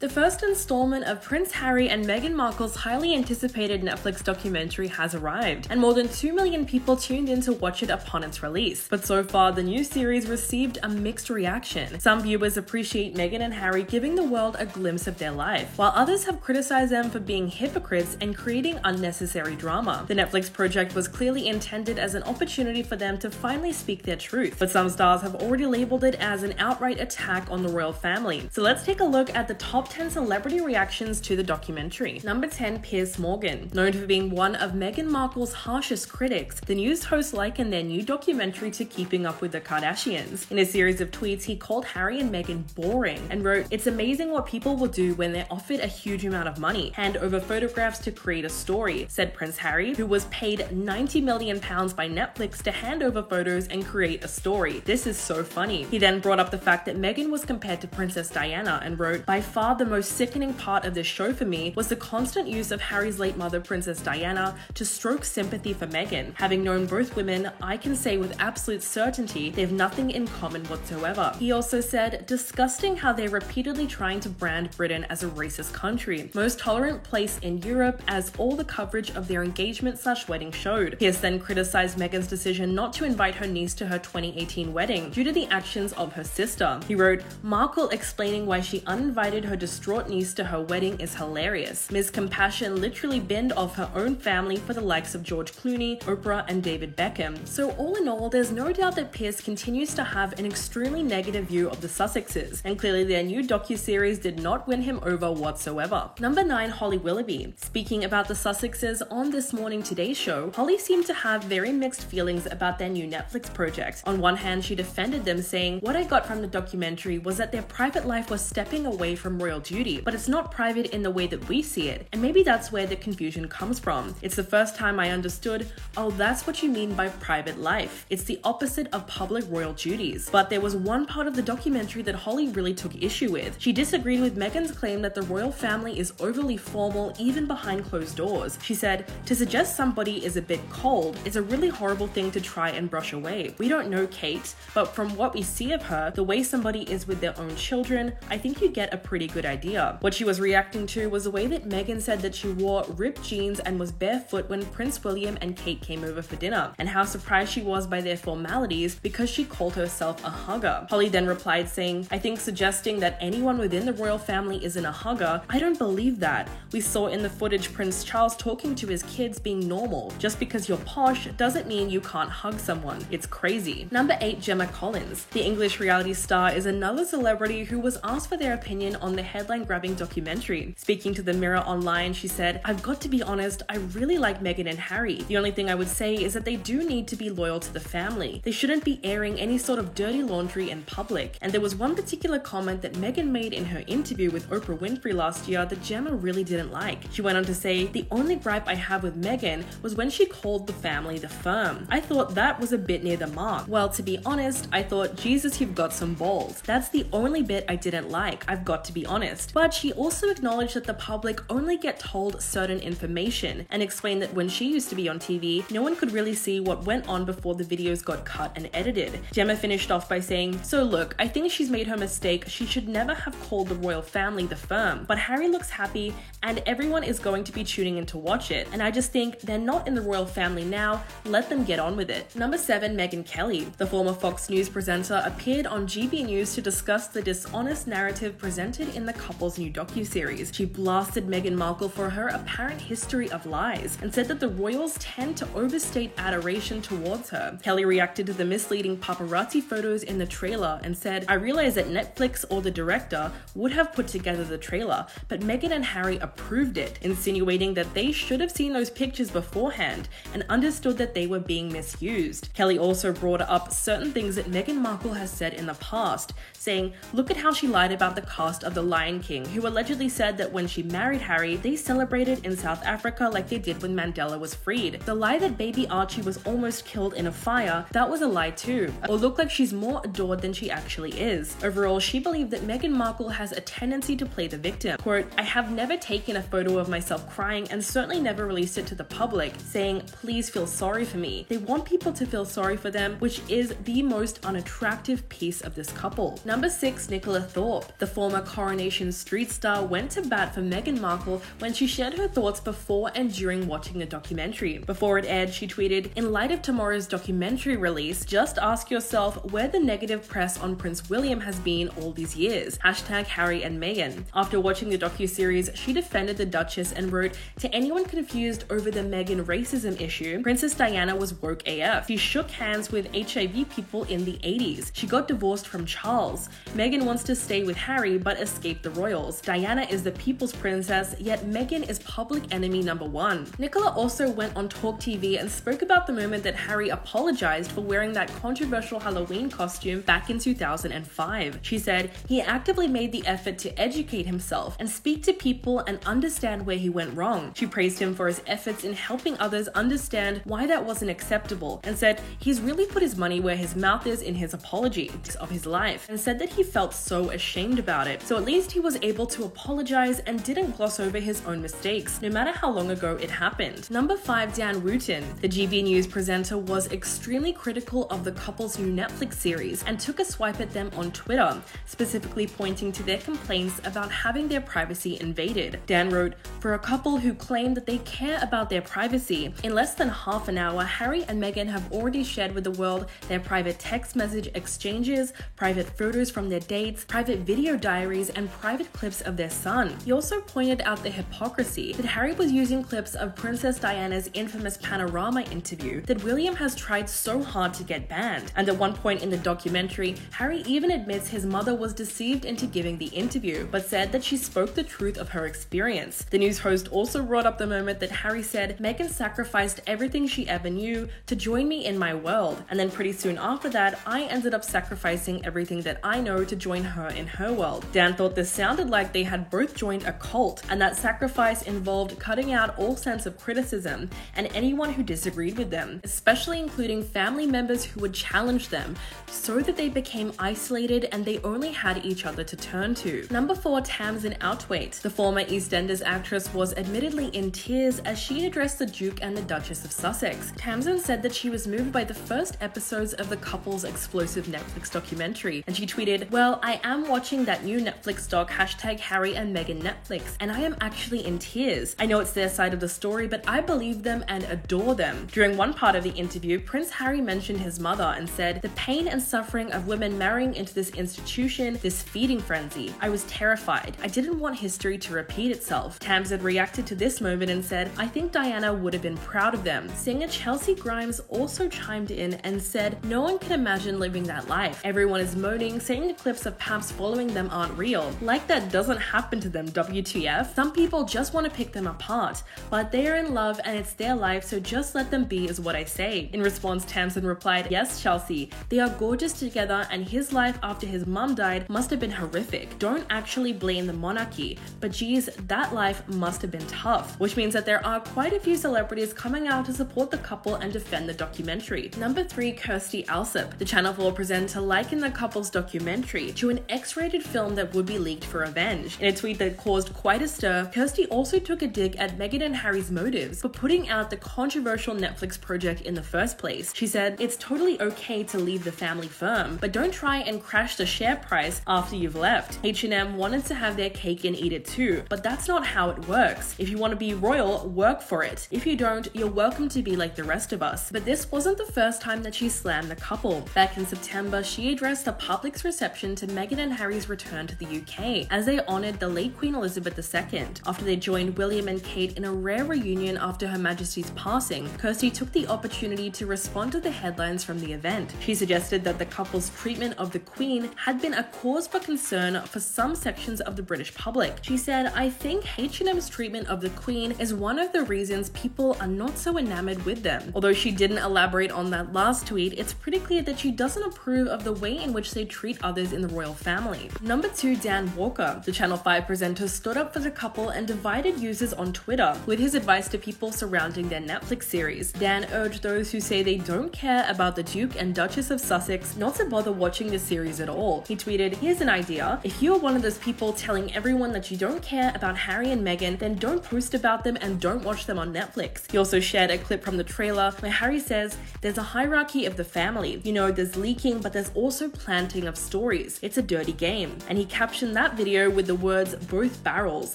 The first installment of Prince Harry and Meghan Markle's highly anticipated Netflix documentary has arrived, and more than 2 million people tuned in to watch it upon its release. But so far, the new series received a mixed reaction. Some viewers appreciate Meghan and Harry giving the world a glimpse of their life, while others have criticized them for being hypocrites and creating unnecessary drama. The Netflix project was clearly intended as an opportunity for them to finally speak their truth, but some stars have already labeled it as an outright attack on the royal family. So let's take a look at the top 10 celebrity reactions to the documentary. Number 10, Piers Morgan. Known for being one of Meghan Markle's harshest critics, the news host likened their new documentary to Keeping Up with the Kardashians. In a series of tweets, he called Harry and Meghan boring and wrote, "It's amazing what people will do when they're offered a huge amount of money. Hand over photographs to create a story," said Prince Harry, who was paid £90 million by Netflix to hand over photos and create a story. "This is so funny." He then brought up the fact that Meghan was compared to Princess Diana and wrote, "By far the most sickening part of this show for me was the constant use of Harry's late mother, Princess Diana, to stroke sympathy for Meghan. Having known both women, I can say with absolute certainty they have nothing in common whatsoever." He also said, "Disgusting how they're repeatedly trying to brand Britain as a racist country, most tolerant place in Europe, as all the coverage of their engagement/wedding showed." Pierce then criticized Meghan's decision not to invite her niece to her 2018 wedding due to the actions of her sister. He wrote, "Markle explaining why she uninvited her distraught niece to her wedding is hilarious. Ms. Compassion literally binned off her own family for the likes of George Clooney, Oprah, and David Beckham." So all in all, there's no doubt that Pierce continues to have an extremely negative view of the Sussexes, and clearly their new docuseries did not win him over whatsoever. Number 9, Holly Willoughby. Speaking about the Sussexes on This Morning Today show, Holly seemed to have very mixed feelings about their new Netflix project. On one hand, she defended them, saying, "What I got from the documentary was that their private life was stepping away from royal duty, but it's not private in the way that we see it, and maybe that's where the confusion comes from. It's the first time I understood, oh, that's what you mean by private life. It's the opposite of public royal duties." But there was one part of the documentary that Holly really took issue with. She disagreed with Meghan's claim that the royal family is overly formal even behind closed doors. She said, "To suggest somebody is a bit cold is a really horrible thing to try and brush away. We don't know Kate, but from what we see of her, the way somebody is with their own children, I think you get a pretty good idea." What she was reacting to was the way that Meghan said that she wore ripped jeans and was barefoot when Prince William and Kate came over for dinner, and how surprised she was by their formalities because she called herself a hugger. Holly then replied saying, "I think suggesting that anyone within the royal family isn't a hugger, I don't believe that. We saw in the footage Prince Charles talking to his kids being normal. Just because you're posh doesn't mean you can't hug someone. It's crazy." Number 8, Gemma Collins. The English reality star is another celebrity who was asked for their opinion on the headline-grabbing documentary. Speaking to the Mirror Online, she said, "I've got to be honest, I really like Meghan and Harry. The only thing I would say is that they do need to be loyal to the family. They shouldn't be airing any sort of dirty laundry in public." And there was one particular comment that Meghan made in her interview with Oprah Winfrey last year that Gemma really didn't like. She went on to say, "The only gripe I have with Meghan was when she called the family the firm. I thought that was a bit near the mark. Well, to be honest, I thought, Jesus, you've got some balls. That's the only bit I didn't like, I've got to be honest." But she also acknowledged that the public only get told certain information, and explained that when she used to be on TV, no one could really see what went on before the videos got cut and edited. Gemma finished off by saying, "So look, I think she's made her mistake. She should never have called the royal family the firm. But Harry looks happy, and everyone is going to be tuning in to watch it. And I just think they're not in the royal family now. Let them get on with it." Number 7, Megyn Kelly. The former Fox News presenter appeared on GB News to discuss the dishonest narrative presented in the couple's new docuseries. She blasted Meghan Markle for her apparent history of lies and said that the royals tend to overstate adoration towards her. Kelly reacted to the misleading paparazzi photos in the trailer and said, "I realize that Netflix or the director would have put together the trailer, but Meghan and Harry approved it," insinuating that they should have seen those pictures beforehand and understood that they were being misused. Kelly also brought up certain things that Meghan Markle has said in the past, saying, "Look at how she lied about the cast of The Lion King, who allegedly said that when she married Harry, they celebrated in South Africa like they did when Mandela was freed. The lie that baby Archie was almost killed in a fire, that was a lie too. Or look like she's more adored than she actually is." Overall, she believed that Meghan Markle has a tendency to play the victim. Quote, "I have never taken a photo of myself crying and certainly never released it to the public, saying, please feel sorry for me. They want people to feel sorry for them, which is the most unattractive piece of this couple." Number 6, Nicola Thorpe. The former Coronation Nation street star went to bat for Meghan Markle when she shared her thoughts before and during watching the documentary. Before it aired, she tweeted, "In light of tomorrow's documentary release, just ask yourself where the negative press on Prince William has been all these years. #Harry and Meghan." After watching the docuseries, she defended the Duchess and wrote, "To anyone confused over the Meghan racism issue, Princess Diana was woke AF. She shook hands with HIV people in the 80s. She got divorced from Charles. Meghan wants to stay with Harry but escape the royals. Diana is the people's princess, yet Meghan is public enemy number one." Nicola also went on Talk TV and spoke about the moment that Harry apologized for wearing that controversial Halloween costume back in 2005. She said, "He actively made the effort to educate himself and speak to people and understand where he went wrong." She praised him for his efforts in helping others understand why that wasn't acceptable and said he's really put his money where his mouth is in his apology of his life, and said that he felt so ashamed about it. So at least he was able to apologize and didn't gloss over his own mistakes, no matter how long ago it happened. Number 5, Dan Wootton. The GB News presenter was extremely critical of the couple's new Netflix series and took a swipe at them on Twitter, specifically pointing to their complaints about having their privacy invaded. Dan wrote, "For a couple who claim that they care about their privacy, in less than half an hour, Harry and Meghan have already shared with the world their private text message exchanges, private photos from their dates, private video diaries, and private clips of their son." He also pointed out the hypocrisy that Harry was using clips of Princess Diana's infamous Panorama interview that William has tried so hard to get banned. And at one point in the documentary, Harry even admits his mother was deceived into giving the interview, but said that she spoke the truth of her experience. The news host also brought up the moment that Harry said, "Meghan sacrificed everything she ever knew to join me in my world, and then pretty soon after that, I ended up sacrificing everything that I know to join her in her world." Dan thought this sounded like they had both joined a cult, and that sacrifice involved cutting out all sense of criticism and anyone who disagreed with them, especially including family members who would challenge them, so that they became isolated and they only had each other to turn to. Number 4, Tamsin Outhwaite. The former EastEnders actress was admittedly in tears as she addressed the Duke and the Duchess of Sussex. Tamsin said that she was moved by the first episodes of the couple's explosive Netflix documentary, and she tweeted, "Well, I am watching that new Netflix doc #Harry and Meghan Netflix, and I am actually in tears. I know it's their side of the story, but I believe them and adore them." During one part of the interview, Prince Harry mentioned his mother and said, "The pain and suffering of women marrying into this institution, this feeding frenzy. I was terrified. I didn't want history to repeat itself." Tamsin reacted to this moment and said, "I think Diana would have been proud of them." Singer Chelsea Grimes also chimed in and said, "No one can imagine living that life. Everyone is moaning, saying the clips of Paps following them aren't real. Like that doesn't happen to them, WTF. Some people just want to pick them apart, but they are in love and it's their life, so just let them be is what I say." In response, Tamsin replied, "Yes, Chelsea, they are gorgeous together and his life after his mum died must have been horrific. Don't actually blame the monarchy, but geez, that life must have been tough." Which means that there are quite a few celebrities coming out to support the couple and defend the documentary. Number 3, Kirstie Allsopp. The Channel 4 presenter likened the couple's documentary to an X-rated film that would be leaked for revenge. In a tweet that caused quite a stir, Kirstie also took a dig at Meghan and Harry's motives for putting out the controversial Netflix project in the first place. She said, "It's totally okay to leave the family firm, but don't try and crash the share price after you've left. H&M wanted to have their cake and eat it too, but that's not how it works. If you want to be royal, work for it. If you don't, you're welcome to be like the rest of us." But this wasn't the first time that she slammed the couple. Back in September, she addressed the public's reception to Meghan and Harry's return to the UK as they honored the late Queen Elizabeth II. After they joined William and Kate in a rare reunion after Her Majesty's passing, Kirstie took the opportunity to respond to the headlines from the event. She suggested that the couple's treatment of the Queen had been a cause for concern for some sections of the British public. She said, "I think H&M's treatment of the Queen is one of the reasons people are not so enamored with them." Although she didn't elaborate on that last tweet, it's pretty clear that she doesn't approve of the way in which they treat others in the royal family. Number 2, Dan Walker. The Channel 5 presenter stood up for the couple and divided users on Twitter with his advice to people surrounding their Netflix series. Dan urged those who say they don't care about the Duke and Duchess of Sussex not to bother watching the series at all. He tweeted, "Here's an idea. If you're one of those people telling everyone that you don't care about Harry and Meghan, then don't post about them and don't watch them on Netflix." He also shared a clip from the trailer where Harry says, "There's a hierarchy of the family. You know, there's leaking, but there's also planting of stories. It's a dirty game." And he captioned that video with the words "both barrels,"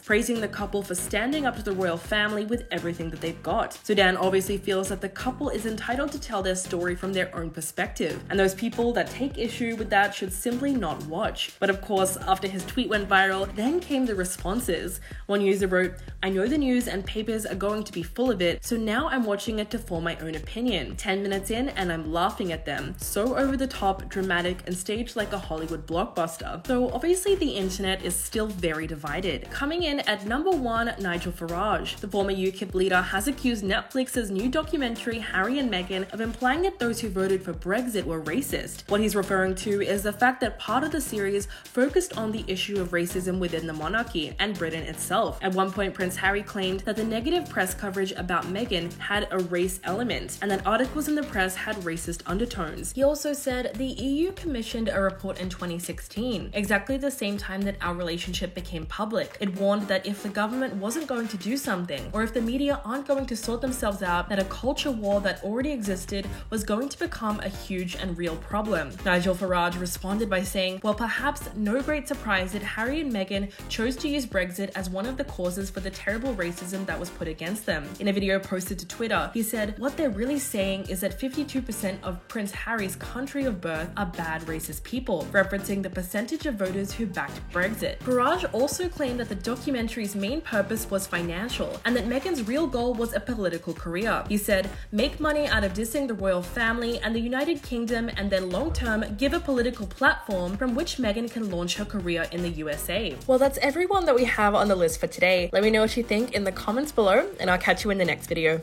praising the couple for standing up to the royal family with everything that they've got. So Dan obviously feels that the couple is entitled to tell their story from their own perspective, and those people that take issue with that should simply not watch. But of course, after his tweet went viral, then came the responses. One user wrote, "I know the news and papers are going to be full of it, so now I'm watching it to form my own opinion. 10 minutes in and I'm laughing at them. So over the top, dramatic, and staged like a Hollywood blockbuster." So obviously the internet is still very divided. Coming in at number 1, Nigel Farage. The former UKIP leader has accused Netflix's new documentary Harry and Meghan of implying that those who voted for Brexit were racist. What he's referring to is the fact that part of the series focused on the issue of racism within the monarchy and Britain itself. At one point, Prince Harry claimed that the negative press coverage about Meghan had a race element, and that articles in the press had racist undertones. He also said the EU commissioned a report in 2016, exactly the same time that our relationship became public. It warned that if the government wasn't going to do something, or if the media aren't going to sort themselves out, that a culture war that already existed was going to become a huge and real problem. Nigel Farage responded by saying, "Well, perhaps no great surprise that Harry and Meghan chose to use Brexit as one of the causes for the terrible racism that was put against them." In a video posted to Twitter, he said, "What they're really saying is that 52% of Prince Harry's country of birth are bad racist people," referencing the percentage of voters who backed Brexit. Farage also claimed that the documentary's main purpose was financial, and that Meghan's real goal was a political career. He said, "Make money out of dissing the royal family and the United Kingdom, and then long-term give a political platform from which Meghan can launch her career in the USA." Well, that's everyone that we have on the list for today. Let me know what you think in the comments below, and I'll catch you in the next video.